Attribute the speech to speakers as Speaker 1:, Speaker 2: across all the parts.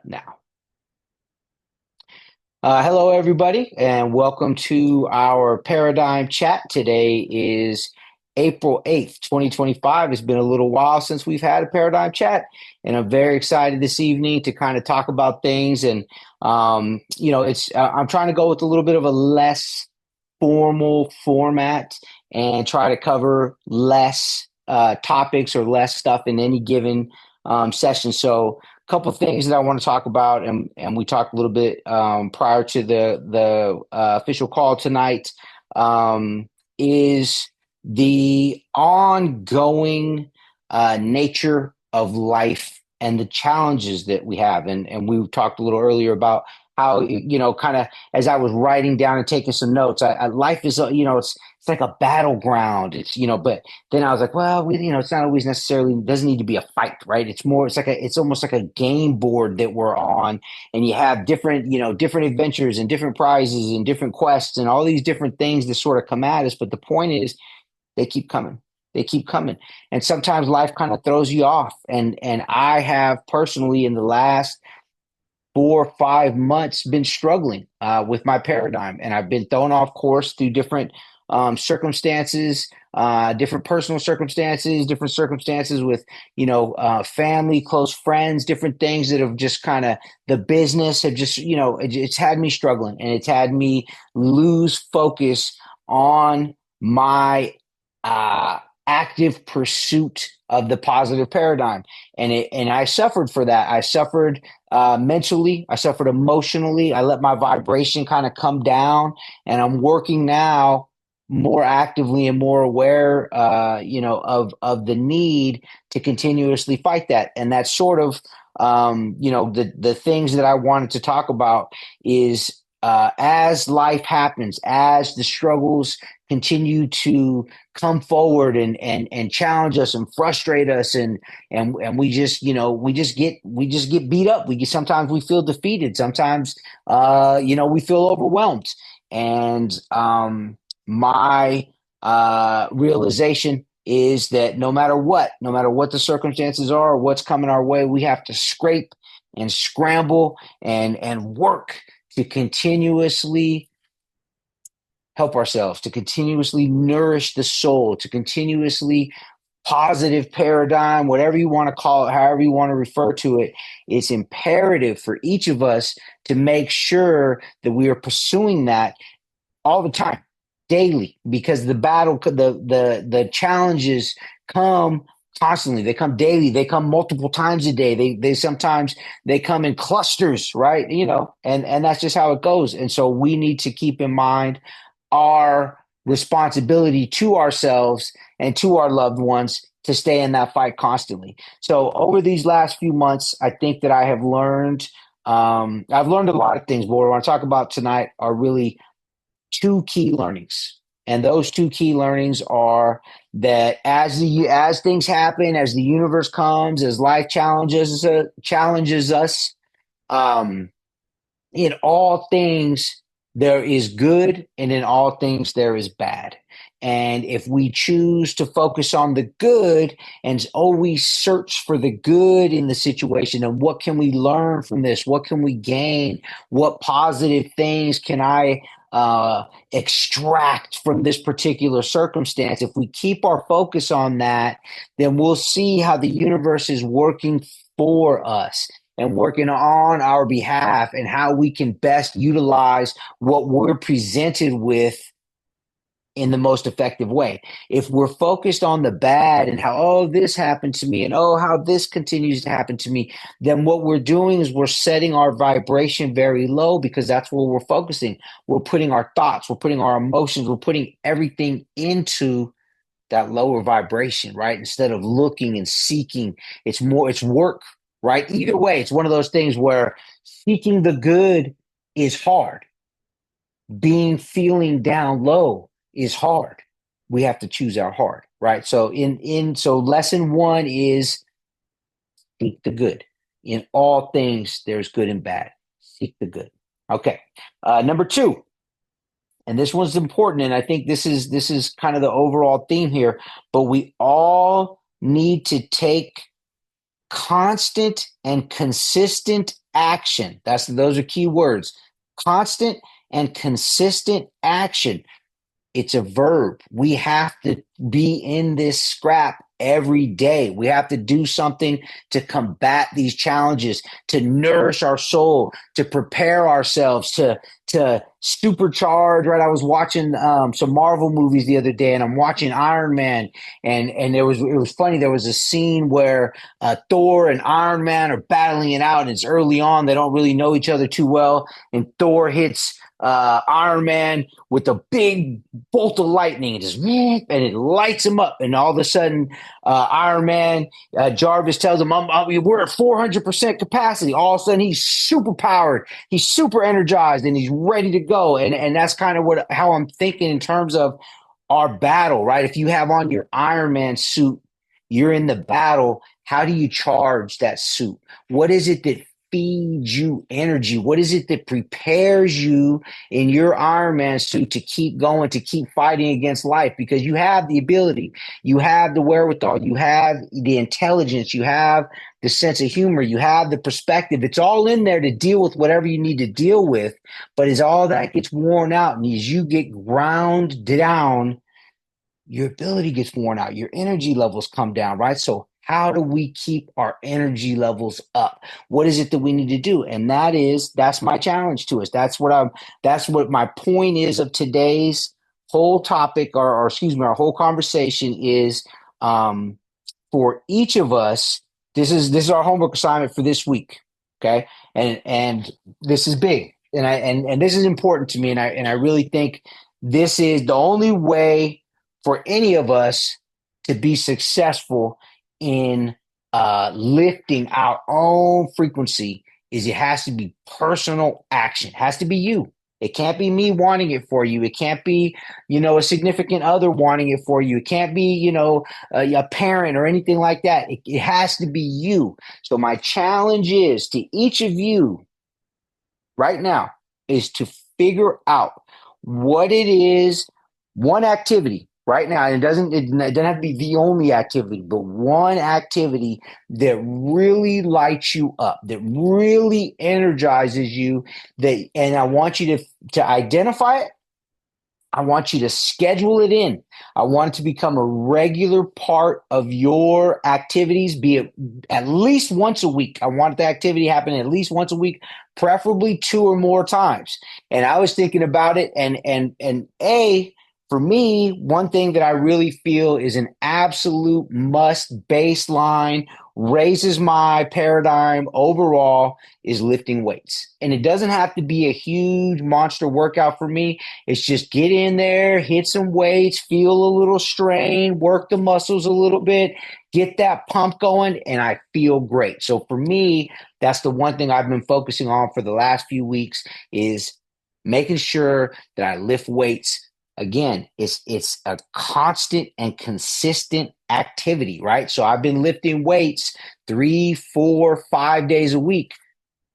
Speaker 1: now. Hello, everybody, and welcome to our Paradigm Chat. Today is April 8th, 2025. It's been a little while since we've had a Paradigm Chat, and I'm very excited this evening to kind of talk about things. And, I'm trying to go with a little bit of a less formal format and try to cover less topics or less stuff in any given session. So, couple of things that I want to talk about, and we talked a little bit prior to the official call tonight, is the ongoing nature of life and the challenges that we have. And we talked a little earlier about how, kind of as I was writing down and taking some notes, life is, it's like a battleground. It's, but then I was like, well, it's not always necessarily, doesn't need to be a fight, right? It's almost like a game board that we're on, and you have different adventures and different prizes and different quests and all these different things that sort of come at us. But the point is, they keep coming. They keep coming. And sometimes life kind of throws you off. And I have personally in the last 4 or 5 months been struggling with my paradigm, and I've been thrown off course through different circumstances, different personal circumstances, different circumstances with family, close friends, different things that have just kind of, the business have just, it's had me struggling, and it's had me lose focus on my active pursuit of the positive paradigm. And I suffered for that. I suffered mentally, I suffered emotionally. I let my vibration kind of come down, and I'm working now more actively and more aware, of the need to continuously fight that. And that's sort of, the things that I wanted to talk about is, as life happens, as the struggles continue to come forward and challenge us and frustrate us, and we just get beat up. Sometimes we feel defeated. Sometimes we feel overwhelmed. And my realization is that no matter what the circumstances are, or what's coming our way, we have to scrape and scramble and work to continuously help ourselves, to continuously nourish the soul, to continuously positive paradigm, whatever you want to call it, however you want to refer to it. It's imperative for each of us to make sure that we are pursuing that all the time, daily, because the challenges come constantly. They come daily. They come multiple times a day. They sometimes they come in clusters, right? And that's just how it goes. And so we need to keep in mind our responsibility to ourselves and to our loved ones to stay in that fight constantly. So over these last few months, I think that I have learned, I've learned a lot of things, but what I want to talk about tonight are really two key learnings. And those two key learnings are that as things happen, as the universe comes, as life challenges us, um, in all things there is good, and in all things there is bad. And if we choose to focus on the good and always search for the good in the situation, and what can we learn from this? What can we gain? What positive things can I extract from this particular circumstance? If we keep our focus on that, then we'll see how the universe is working for us and working on our behalf, and how we can best utilize what we're presented with in the most effective way. If we're focused on the bad and how, oh, this happened to me, and oh, how this continues to happen to me, then what we're doing is we're setting our vibration very low, because that's where we're focusing. We're putting our thoughts, we're putting our emotions, we're putting everything into that lower vibration, right? Instead of looking and seeking, it's work, right? Either way, it's one of those things where seeking the good is hard. Feeling down low is hard. We have to choose our hard, right? So so lesson one is seek the good. In all things, there's good and bad. Seek the good. Okay. Number two, and this one's important, and I think this is kind of the overall theme here, but we all need to take constant and consistent action. Those are key words. Constant and consistent action. It's a verb. We have to be in this scrap every day. We have to do something to combat these challenges, to nourish our soul, to prepare ourselves, to supercharge. Right, I was watching some Marvel movies the other day, and I'm watching Iron Man, and it was funny. There was a scene where Thor and Iron Man are battling it out. And it's early on; they don't really know each other too well, and Thor hits Iron Man with a big bolt of lightning and just and it lights him up. And all of a sudden, Iron Man Jarvis tells him, "We're at 400% capacity." All of a sudden, he's super powered, he's super energized, and he's ready to go. And that's kind of how I'm thinking in terms of our battle, right? If you have on your Iron Man suit, you're in the battle. How do you charge that suit? What is it that feeds you energy? What is it that prepares you in your Iron Man suit to keep going, to keep fighting against life? Because you have the ability, you have the wherewithal, you have the intelligence, you have the sense of humor, you have the perspective. It's all in there to deal with whatever you need to deal with. But as all that gets worn out and as you get ground down, your ability gets worn out, your energy levels come down, right? So how do we keep our energy levels up? What is it that we need to do? And that's my challenge to us. That's what my point is of today's whole topic, or excuse me, our whole conversation is for each of us. This is our homework assignment for this week. Okay. And this is big. And this is important to me. And I really think this is the only way for any of us to be successful in lifting our own frequency. Is it has to be personal action. It has to be you. It can't be me wanting it for you. It can't be, a significant other wanting it for you. It can't be, a parent or anything like that. It has to be you. So my challenge is to each of you right now is to figure out what it is, one activity right now. And it doesn't have to be the only activity, but one activity that really lights you up, that really energizes you, and I want you to identify it. I want you to schedule it in. I want it to become a regular part of your activities, be it at least once a week. I want the activity happening at least once a week, preferably 2 or more times. And I was thinking about it, and for me, one thing that I really feel is an absolute must baseline, raises my paradigm overall, is lifting weights. And it doesn't have to be a huge monster workout for me. It's just get in there, hit some weights, feel a little strain, work the muscles a little bit, get that pump going, and I feel great. So for me, that's the one thing I've been focusing on for the last few weeks, is making sure that I lift weights. Again, it's a constant and consistent activity, right? So I've been lifting weights 3, 4, 5 days a week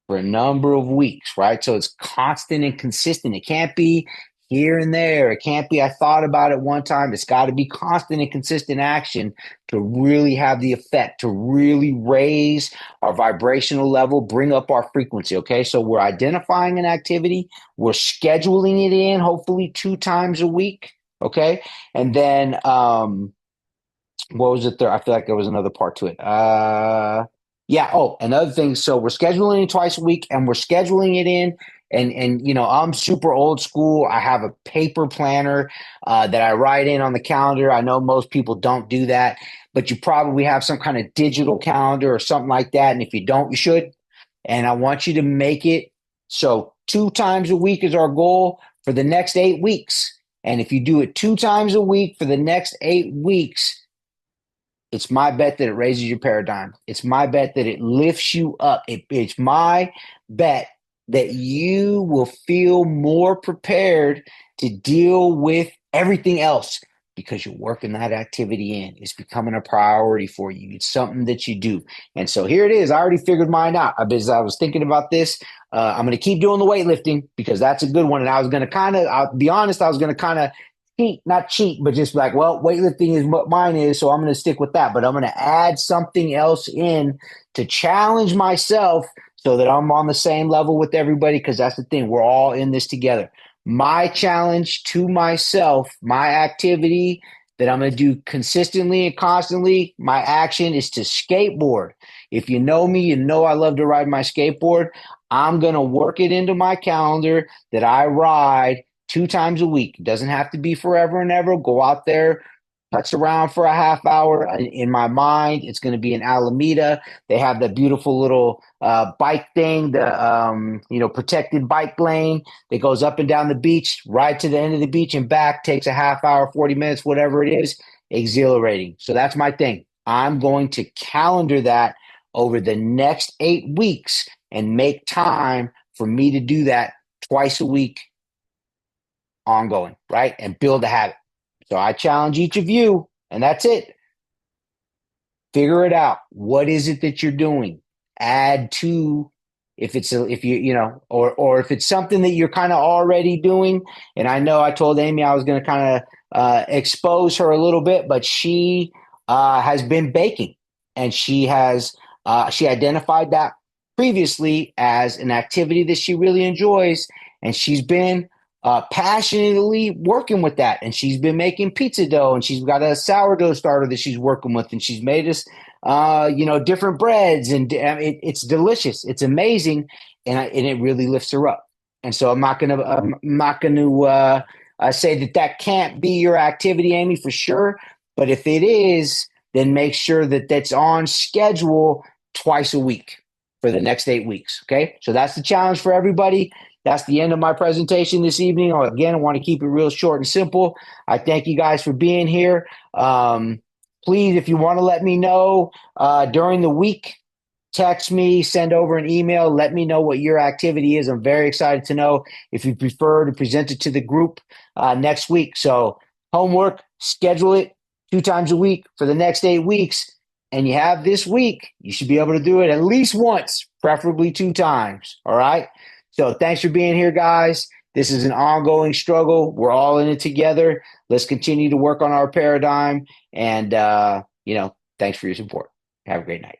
Speaker 1: for a number of weeks, right? So it's constant and consistent. It can't be here and there. It can't be, I thought about it one time. It's got to be constant and consistent action to really have the effect, to really raise our vibrational level, bring up our frequency. Okay. So we're identifying an activity, we're scheduling it in, hopefully 2 times a week. Okay. And then, what was it there? I feel like there was another part to it. Yeah. Oh, another thing. So we're scheduling it twice a week, and we're scheduling it in. And I'm super old school. I have a paper planner that I write in on the calendar. I know most people don't do that, but you probably have some kind of digital calendar or something like that. And if you don't, you should. And I want you to make it so 2 times a week is our goal for the next 8 weeks. And if you do it 2 times a week for the next 8 weeks, it's my bet that it raises your paradigm. It's my bet that it lifts you up. It's my bet that you will feel more prepared to deal with everything else because you're working that activity in. It's becoming a priority for you. It's something that you do. And so here it is. I already figured mine out. As I was thinking about this, I'm going to keep doing the weightlifting because that's a good one. And I was going to I'll be honest, I was going to cheat, not cheat, but just like, well, weightlifting is what mine is, so I'm going to stick with that. But I'm going to add something else in to challenge myself so that I'm on the same level with everybody. Because that's the thing, we're all in this together. My challenge to myself, my activity that I'm going to do consistently and constantly, my action is to skateboard. If you know me, you know I love to ride my skateboard. I'm going to work it into my calendar that I ride 2 times a week. It doesn't have to be forever and ever. Go out there, touch around for a half hour. In my mind, it's going to be in Alameda. They have the beautiful little bike thing, the protected bike lane that goes up and down the beach, right to the end of the beach and back. Takes a half hour, 40 minutes, whatever it is. Exhilarating. So that's my thing. I'm going to calendar that over the next 8 weeks and make time for me to do that twice a week ongoing, right? And build a habit. So I challenge each of you, and that's it. Figure it out. What is it that you're doing? Add to if or if it's something that you're kind of already doing. And I know I told Amy I was going to kind of expose her a little bit, but she has been baking, and she identified that previously as an activity that she really enjoys, and she's been passionately working with that. And she's been making pizza dough, and she's got a sourdough starter that she's working with, and she's made us, different breads, and it's delicious. It's amazing, and it really lifts her up. And so I'm not gonna say that can't be your activity, Amy, for sure. But if it is, then make sure that that's on schedule twice a week for the next 8 weeks. Okay, so that's the challenge for everybody. That's the end of my presentation this evening. Again, I want to keep it real short and simple. I thank you guys for being here. Please, if you want to let me know during the week, text me, send over an email, let me know what your activity is. I'm very excited to know if you prefer to present it to the group next week. So homework, schedule it 2 times a week for the next 8 weeks. And you have this week, you should be able to do it at least once, preferably 2 times. All right. So thanks for being here, guys. This is an ongoing struggle. We're all in it together. Let's continue to work on our paradigm. And, thanks for your support. Have a great night.